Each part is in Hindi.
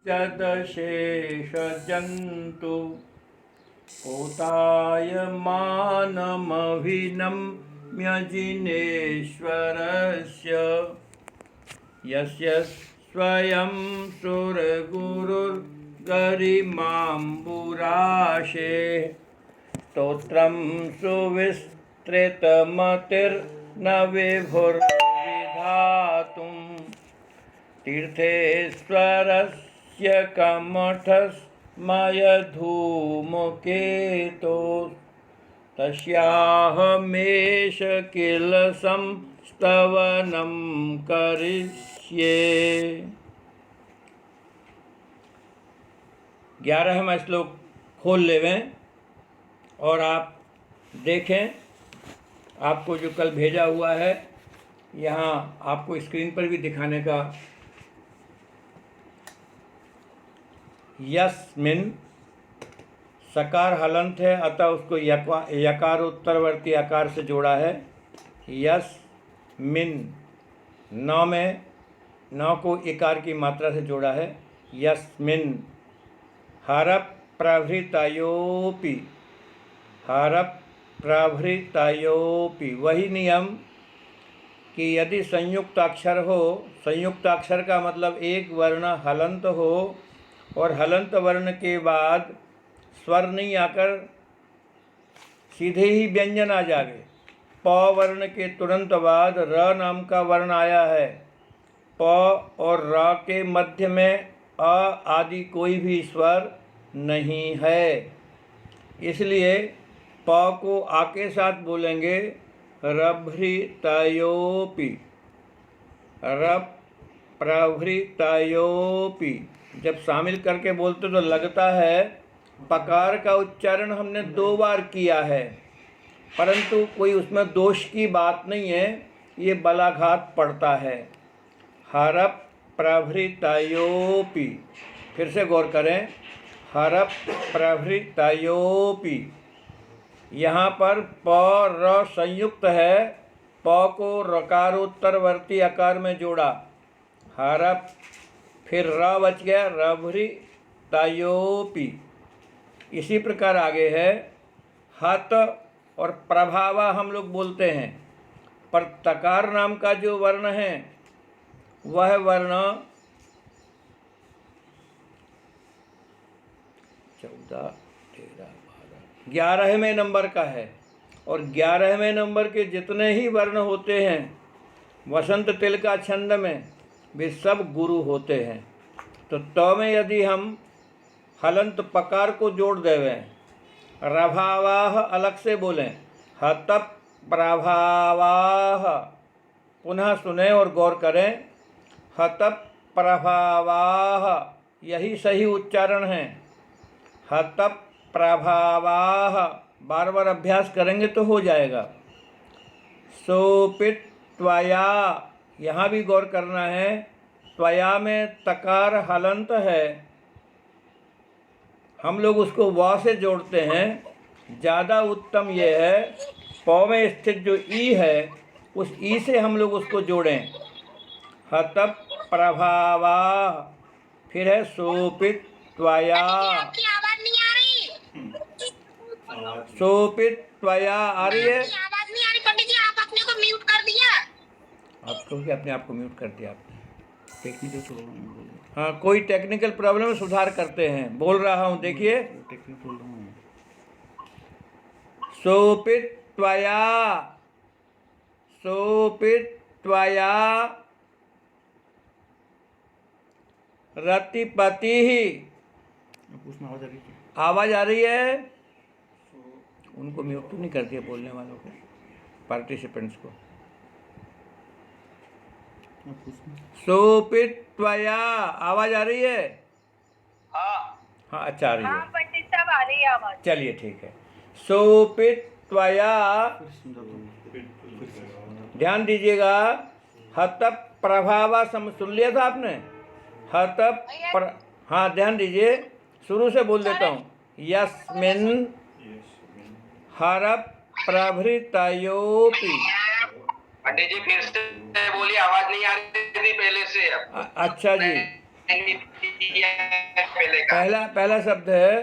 यदशेषजन्तु पोतायमानमभिनम्य जिनेश्वरस्य यस्य स्वयं सुरगुरुर्गरिमाम्बुराशे स्तोत्रं सुविस्तृतमतिर्न विभुर्विधातुं तीर्थेश्वरस्य कमठस्मयधूमकेतो तस्याहमेष किल संस्तवनं करिष्ये। 11वां श्लोक खोल लेवें और आप देखें, आपको जो कल भेजा हुआ है यहाँ आपको स्क्रीन पर भी दिखाने का। यस्मिन सकार हलंत है, अतः उसको यकार उत्तरवर्ती आकार से जोड़ा है। यस्मिन नौ में नौ को इकार की मात्रा से जोड़ा है। यस्मिन हरप प्रभृतयोपि, हरप प्रभृतयोपि। वही नियम कि यदि संयुक्त अक्षर हो, संयुक्त अक्षर का मतलब एक वर्ण हलंत हो और हलंत वर्ण के बाद स्वर नहीं आकर सीधे ही व्यंजन आ जाए। प वर्ण के तुरंत बाद र नाम का वर्ण आया है। प और र के मध्य में अ आदि कोई भी स्वर नहीं है, इसलिए प को आ के साथ बोलेंगे रभृतयोपि, रप प्रभृतयोपि। जब शामिल करके बोलते तो लगता है पकार का उच्चारण हमने 2 बार किया है, परंतु कोई उसमें दोष की बात नहीं है, ये बलाघात पड़ता है। हरप प्रभृतयोपि, फिर से गौर करें, हरप प्रभृतयोपि। यहाँ पर प र संयुक्त है, प को रकारोत्तरवर्ती आकार में जोड़ा, हरप, फिर र बच गया रभृतयोपि। इसी प्रकार आगे है हत और प्रभावा हम लोग बोलते हैं, पर तकार नाम का जो वर्ण है वह वर्ण 14, 13, 12, 11वें नंबर का है। और 11वें नंबर के जितने ही वर्ण होते हैं वसंत तिल का छंद में वे सब गुरु होते हैं। तो त में यदि हम हलंत पकार को जोड़ देवें, रभावाह अलग से बोलें, हतप प्रभावाह। पुनः सुने और गौर करें, हतप प्रभावाह, यही सही उच्चारण है। हतप प्रभावाह, बार बार अभ्यास करेंगे तो हो जाएगा। सोपित त्वया, यहाँ भी गौर करना है, त्वया में तकार हलंत है, हम लोग उसको व से जोड़ते हैं। ज़्यादा उत्तम यह है प में स्थित जो ई है उस ई से हम लोग उसको जोड़ें। हतप प्रभावा, फिर है सोपित त्वया। आपकी आवाज नहीं आ रही, सोपित त्वया आ रही है? आवाज नहीं आ रही पंडित जी, आप अपने को म्यूट कर दिया। आपको भी अपने आप को म्यूट कर दिया आपने। टेक्निकल प्रॉब्लम, हाँ कोई टेक्निकल प्रॉब्लम सुधार करते हैं, बोल रहा हूँ देखिए। सोपित त्वया, सोपित त्वया रतिपति ही। आवाज आ रही है? उनको म्यूट तो नहीं करती है बोलने वालों को, पार्टिसिपेंट्स को। सोपित त्वया, आवाज आ रही है? हाँ अच्छा आ रही है। पंडित साहब आ रही है आवाज। चलिए ठीक है। सोपित त्वया, ध्यान दीजिएगा, हतप प्रभावा सुन लिया था आपने? हतप हाँ ध्यान दीजिए, शुरू से बोल देता हूँ। यस्मिन हरप प्रभृतयोपि। पंडित जी फिर से बोलिए, आवाज नहीं आ रही थी पहले से। अच्छा जी, पहला शब्द है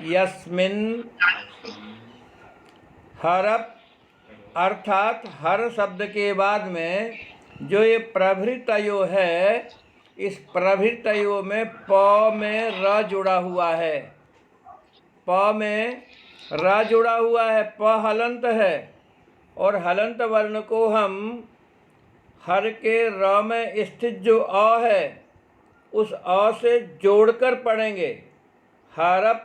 यस्मिन हरप, अर्थात हर शब्द के बाद में जो ये प्रभृतयो है, इस प्रभृतयो में प में र जुड़ा हुआ है, प में र जुड़ा हुआ है, प हलंत है, और हलंत वर्ण को हम हर के र में स्थित जो अ है उस अ से जोड़कर पढ़ेंगे। हरप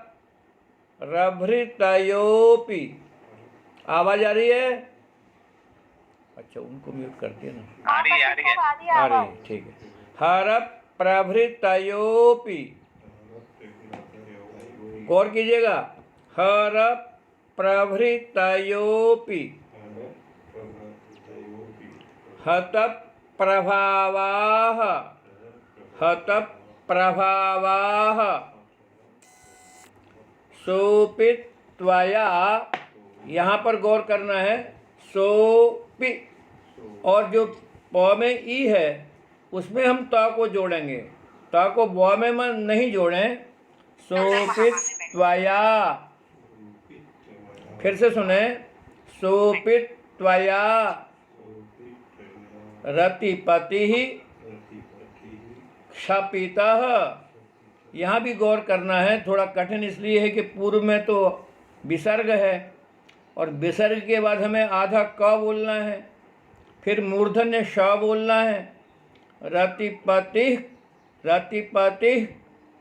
रभृतयोपि। आवाज आ रही है? अच्छा, उनको म्यूट करते हैं ना। आ रही है आ रही है, ठीक है। हरप प्रभृतयोपि, गौर कीजिएगा। हरप प्रभृतयोपि हतप प्रभावाः, हतप प्रभावाः सोपि त्वया, यहाँ पर गौर करना है, सोपि, और जो प में ई है उसमें हम त को जोड़ेंगे, त को ब में नहीं जोड़ें। सोपि त्वया, फिर से सुने, सोपि त्वया रतिपति क्षपितः। यहाँ भी गौर करना है, थोड़ा कठिन इसलिए है कि पूर्व में तो विसर्ग है और विसर्ग के बाद हमें आधा क बोलना है, फिर मूर्धन्य श बोलना है। रतिपति, रतिपति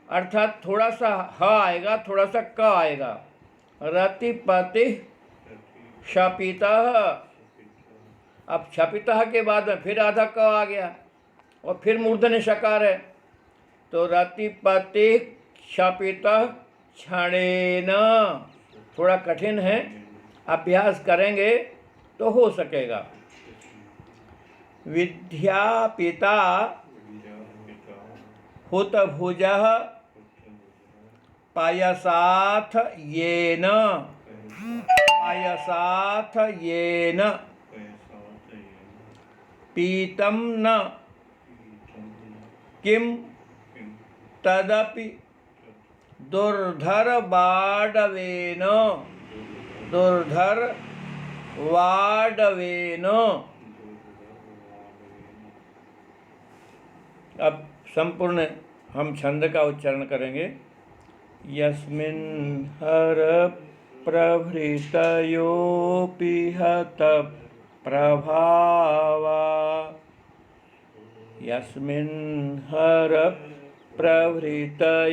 अर्थात थोड़ा सा ह आएगा, थोड़ा सा क आएगा। रतिपति क्षपितः, अब क्षपितः के बाद में फिर आधा क आ गया और फिर मूर्धन्य शकार है, तो रतिपति क्षपितः क्षणेन। थोड़ा कठिन है, अभ्यास करेंगे तो हो सकेगा। विद्यापिता हुतभुजः पायसाथ येन, पायसाथ येन पीतं न किं तदपि दुर्धर वाडवेन, दुर्धर वाडवेन। अब संपूर्ण हम छंद का उच्चारण करेंगे। यस्मिन् हर प्रभृतयोपि हत प्रभावा, यस्मिन् हर प्रभृतयोपि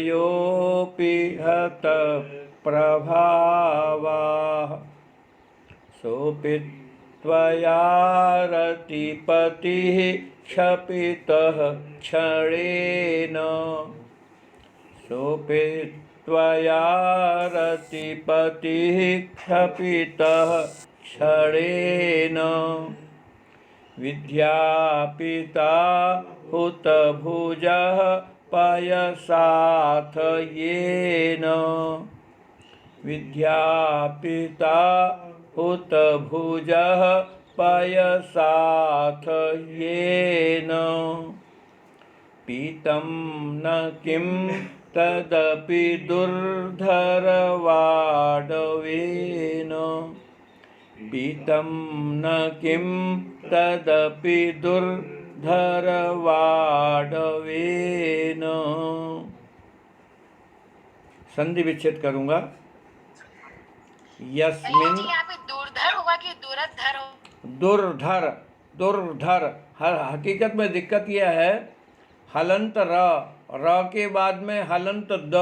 हत प्रभावा सोपि त्वया रतिपतिः क्षपितः क्षणेन, सोपि त्वया रतिपतिः क्षपितः क्षणेन। विद्यापिता हुतभुजः पयसाथ येन, विद्यापिता हुतभुजः पयसाथ येन पीतं न किं तदपि दुर्धरवाडवेन, पीतं न किं तदपि दुर्धरवाडवेन। संधि विच्छेद करूंगा। यस्मिन, यहाँ पे दूरधर होगा कि दूरधर हो? दुर्धर, दुर्धर। हर हकीकत में दिक्कत यह है, हलंत र के बाद में हलंत द,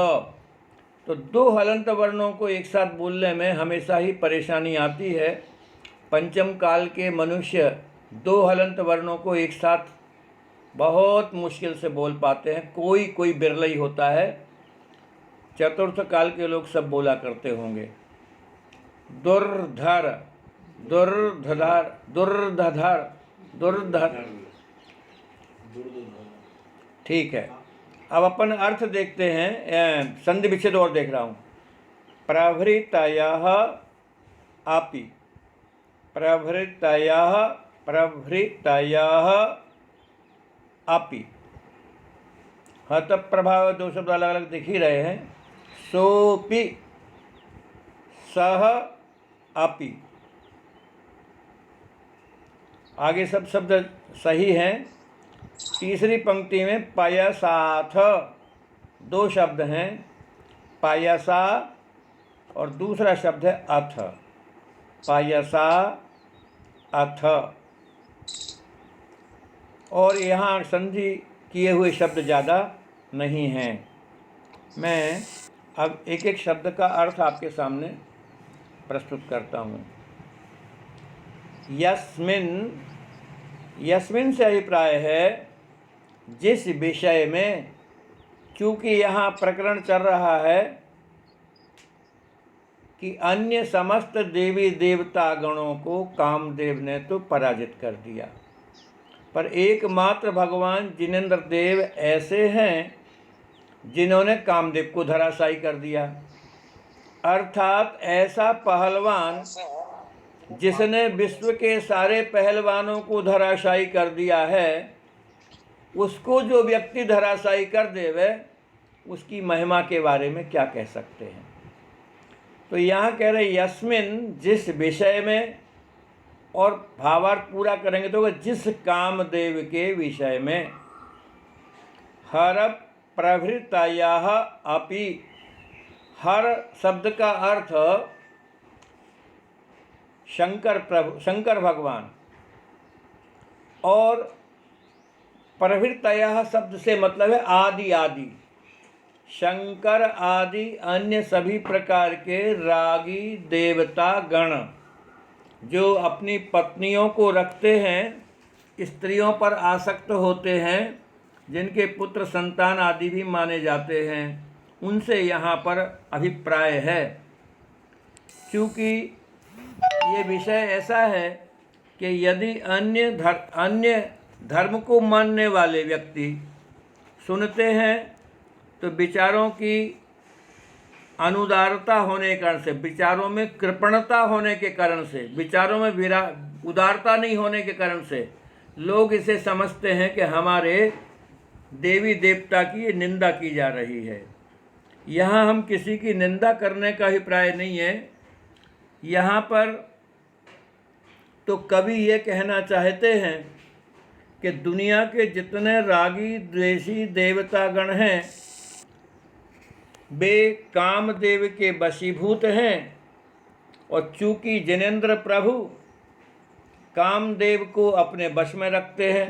तो दो हलंत वर्णों को एक साथ बोलने में हमेशा ही परेशानी आती है। पंचम काल के मनुष्य दो हलंत वर्णों को एक साथ बहुत मुश्किल से बोल पाते हैं, कोई कोई बिरला ही होता है। चतुर्थ काल के लोग सब बोला करते होंगे। दुर्धर, दुर्धर, दुर्धर, दुर्धर, ठीक है। अब अपन अर्थ देखते हैं, संधि विच्छेद और देख रहा हूँ। प्रभृतयः अपि, प्रभृतयः, प्रभृतयः अपि हत प्रभाव दो शब्द अलग अलग दिख ही रहे हैं। सोपि, सह, अपि, आगे सब शब्द सही हैं। तीसरी पंक्ति में पयसाथ दो शब्द हैं, पयसा और दूसरा शब्द है अथ, पयसा अथ। और यहाँ संधि किए हुए शब्द ज़्यादा नहीं हैं। मैं अब एक एक शब्द का अर्थ आपके सामने प्रस्तुत करता हूँ। यस्मिन, यस्मिन से अभिप्राय है जिस विषय में, चूँकि यहाँ प्रकरण चल रहा है कि अन्य समस्त देवी देवता गणों को कामदेव ने तो पराजित कर दिया, पर एकमात्र भगवान जिनेंद्र देव ऐसे हैं जिन्होंने कामदेव को धराशायी कर दिया। अर्थात ऐसा पहलवान जिसने विश्व के सारे पहलवानों को धराशायी कर दिया है, उसको जो व्यक्ति धराशायी कर देवे, उसकी महिमा के बारे में क्या कह सकते हैं। तो यहाँ कह रहे यस्मिन, जिस विषय में, और भावार्थ पूरा करेंगे तो जिस कामदेव के विषय में। हर प्रभृतयः अपि, हर शब्द का अर्थ शंकर प्रभु, शंकर भगवान, और प्रभृतयः शब्द से मतलब है आदि आदि। शंकर आदि अन्य सभी प्रकार के रागी देवता गण जो अपनी पत्नियों को रखते हैं, स्त्रियों पर आसक्त होते हैं, जिनके पुत्र संतान आदि भी माने जाते हैं, उनसे यहाँ पर अभिप्राय है। क्योंकि ये विषय ऐसा है कि यदि अन्य धर्म को मानने वाले व्यक्ति सुनते हैं तो विचारों की अनुदारता होने के कारण से, विचारों में कृपणता होने के कारण से, विचारों में उदारता नहीं होने के कारण से लोग इसे समझते हैं कि हमारे देवी देवता की निंदा की जा रही है। यहाँ हम किसी की निंदा करने का अभिप्राय नहीं है। यहाँ पर तो कवि ये कहना चाहते हैं कि दुनिया के जितने रागी द्वेषी देवतागण हैं वे कामदेव के वशीभूत हैं, और चूँकि जिनेंद्र प्रभु कामदेव को अपने वश में रखते हैं,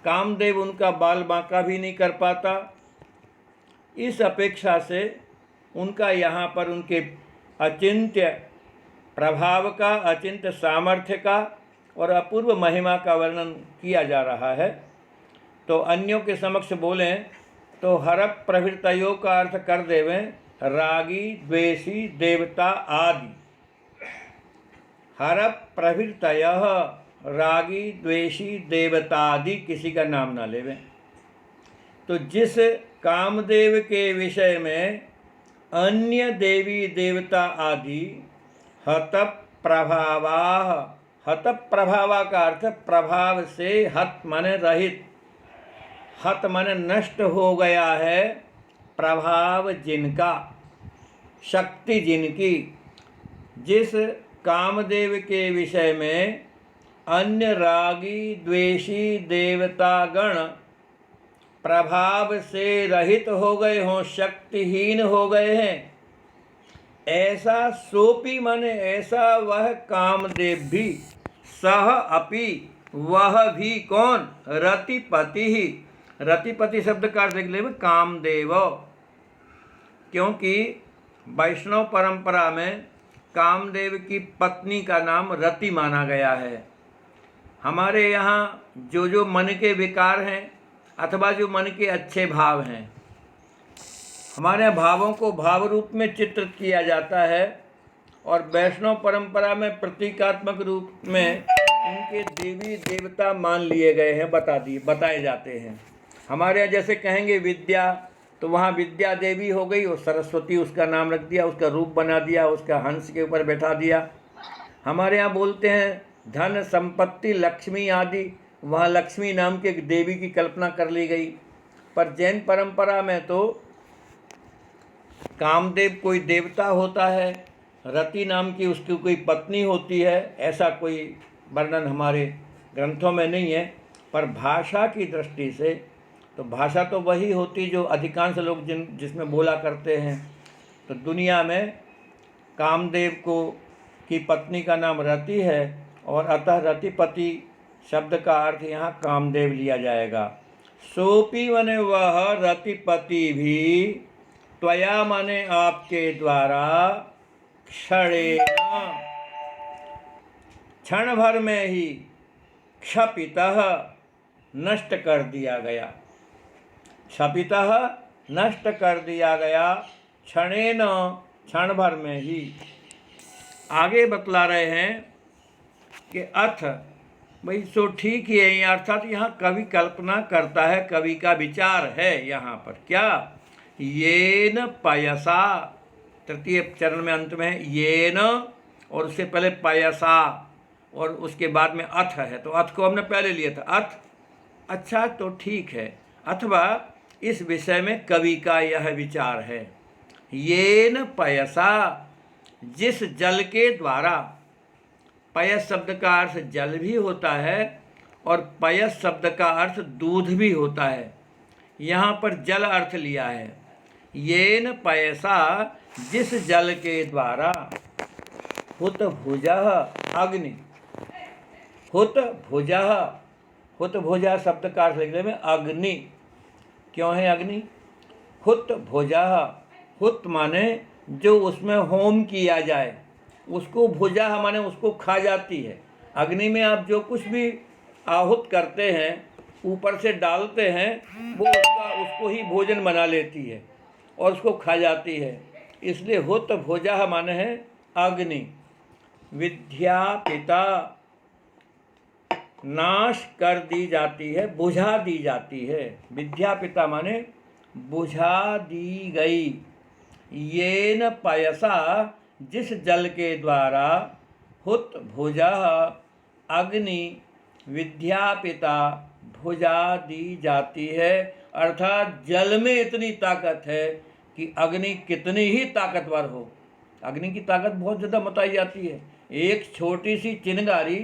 कामदेव उनका बाल बांका भी नहीं कर पाता। इस अपेक्षा से उनका यहाँ पर उनके अचिंत्य प्रभाव का, अचिंत्य सामर्थ्य का और अपूर्व महिमा का वर्णन किया जा रहा है। तो अन्यों के समक्ष बोलें तो हर प्रभृतयों का अर्थ कर देवें रागी द्वेषी देवता आदि। हर प्रभृतयः रागी द्वेषी देवता आदि किसी का नाम ना लेवें। तो जिस कामदेव के विषय में अन्य देवी देवता आदि हत प्रभावाः, हत प्रभावा का अर्थ प्रभाव से हत माने रहित, हत माने नष्ट हो गया है, प्रभाव जिनका, शक्ति जिनकी। जिस कामदेव के विषय में अन्य रागी द्वेषी देवतागण प्रभाव से रहित हो गए हों, शक्तिहीन हो गए हैं, ऐसा सोपी माने ऐसा वह कामदेव भी, सह अपि वह भी कौन, रतिपति ही। रतिपति शब्द का अर्थ देख में कामदेव, क्योंकि वैष्णव परंपरा में कामदेव की पत्नी का नाम रति माना गया है। हमारे यहाँ जो मन के विकार हैं अथवा जो मन के अच्छे भाव हैं, हमारे यहाँ भावों को भाव रूप में चित्रित किया जाता है, और वैष्णव परंपरा में प्रतीकात्मक रूप में उनके देवी देवता मान लिए गए हैं, बताए जाते हैं। हमारे यहाँ जैसे कहेंगे विद्या, तो वहाँ विद्या देवी हो गई, और सरस्वती उसका नाम रख दिया, उसका रूप बना दिया, उसका हंस के ऊपर बैठा दिया। हमारे यहाँ बोलते हैं धन संपत्ति लक्ष्मी आदि, वहाँ लक्ष्मी नाम के एक देवी की कल्पना कर ली गई। पर जैन परंपरा में तो कामदेव कोई देवता होता है, रति नाम की उसकी कोई पत्नी होती है, ऐसा कोई वर्णन हमारे ग्रंथों में नहीं है। पर भाषा की दृष्टि से तो भाषा तो वही होती जो अधिकांश लोग जिसमें बोला करते हैं। तो दुनिया में कामदेव की पत्नी का नाम रति है और अतः रतिपति शब्द का अर्थ यहाँ कामदेव लिया जाएगा। सोपी माने वह रतिपति भी त्वया माने आपके द्वारा क्षणेन क्षण भर में ही क्षपितः नष्ट कर दिया गया। क्षपितः नष्ट कर दिया गया, क्षणेन क्षण भर में ही। आगे बतला रहे हैं कि अथ भाई सो ठीक ही है, अर्थात यहाँ कवि कल्पना करता है, कवि का विचार है यहाँ पर क्या, येन पयसा, तृतीय चरण में अंत में है येन और उससे पहले पयसा और उसके बाद में अथ है, तो अथ को हमने पहले लिया था अथ। अच्छा तो ठीक है, अथवा इस विषय में कवि का यह विचार है। येन पयसा, जिस जल के द्वारा, पयस शब्द का अर्थ जल भी होता है और पयस शब्द का अर्थ दूध भी होता है, यहाँ पर जल अर्थ लिया है। येन पयसा, जिस जल के द्वारा, हुत भुजः अग्नि, हुत भुजः, हुत भुजः शब्द का अर्थ लिखने में अग्नि, क्यों है अग्नि, हुत भुजः, हुत माने जो उसमें होम किया जाए, उसको भुजा माने उसको खा जाती है। अग्नि में आप जो कुछ भी आहुत करते हैं, ऊपर से डालते हैं, वो उसको ही भोजन बना लेती है और उसको खा जाती है। इसलिए हुत भुजा माने है अग्नि। विद्या पिता, नाश कर दी जाती है, बुझा दी जाती है। विद्या पिता माने बुझा दी गई। येन पयसा, जिस जल के द्वारा, हुत भुजः अग्नि, विद्या पिता भुजा दी जाती है। अर्थात जल में इतनी ताकत है कि अग्नि कितनी ही ताकतवर हो, अग्नि की ताकत बहुत ज़्यादा बताई जाती है। एक छोटी सी चिंगारी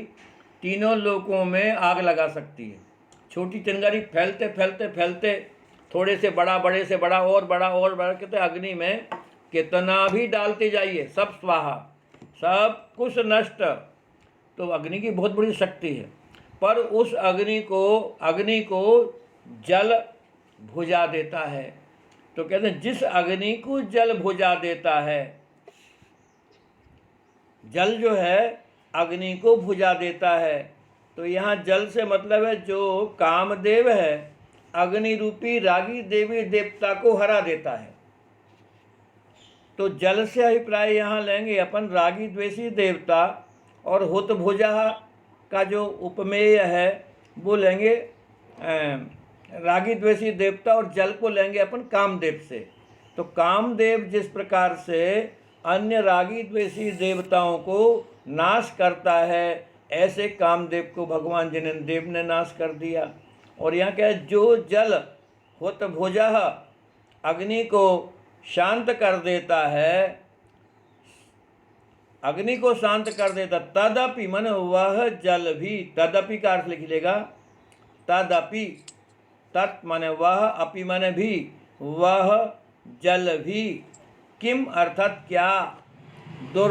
तीनों लोकों में आग लगा सकती है। छोटी चिंगारी फैलते फैलते फैलते थोड़े से बड़ा, बड़े से बड़ा और बड़ा और बड़ा, कहते अग्नि में कितना भी डालते जाइए सब स्वाहा, सब कुछ नष्ट। तो अग्नि की बहुत बड़ी शक्ति है। पर उस अग्नि को जल भुजा देता है। तो कहते हैं जिस अग्नि को जल भुजा देता है, जल जो है अग्नि को भुजा देता है। तो यहाँ जल से मतलब है जो कामदेव है, अग्नि रूपी रागी देवी देवता को हरा देता है। तो जल से अभिप्राय यहाँ लेंगे अपन रागी द्वेषी देवता, और हुत भुजा का जो उपमेय है वो लेंगे रागी द्वेषी देवता, और जल को लेंगे अपन कामदेव से। तो कामदेव जिस प्रकार से अन्य रागी द्वेषी देवताओं को नाश करता है, ऐसे कामदेव को भगवान जिनेन्द्र ने नाश कर दिया। और यहाँ क्या है, जो जल हुत भुजः अग्नि को शांत कर देता है, अग्नि को शांत कर देता, तदपि मन वह जल भी, तदपि का अर्थ लिख लेगा, तदपि, तत् माने वह, अपि माने भी, वह जल भी, किम अर्थात क्या, दुर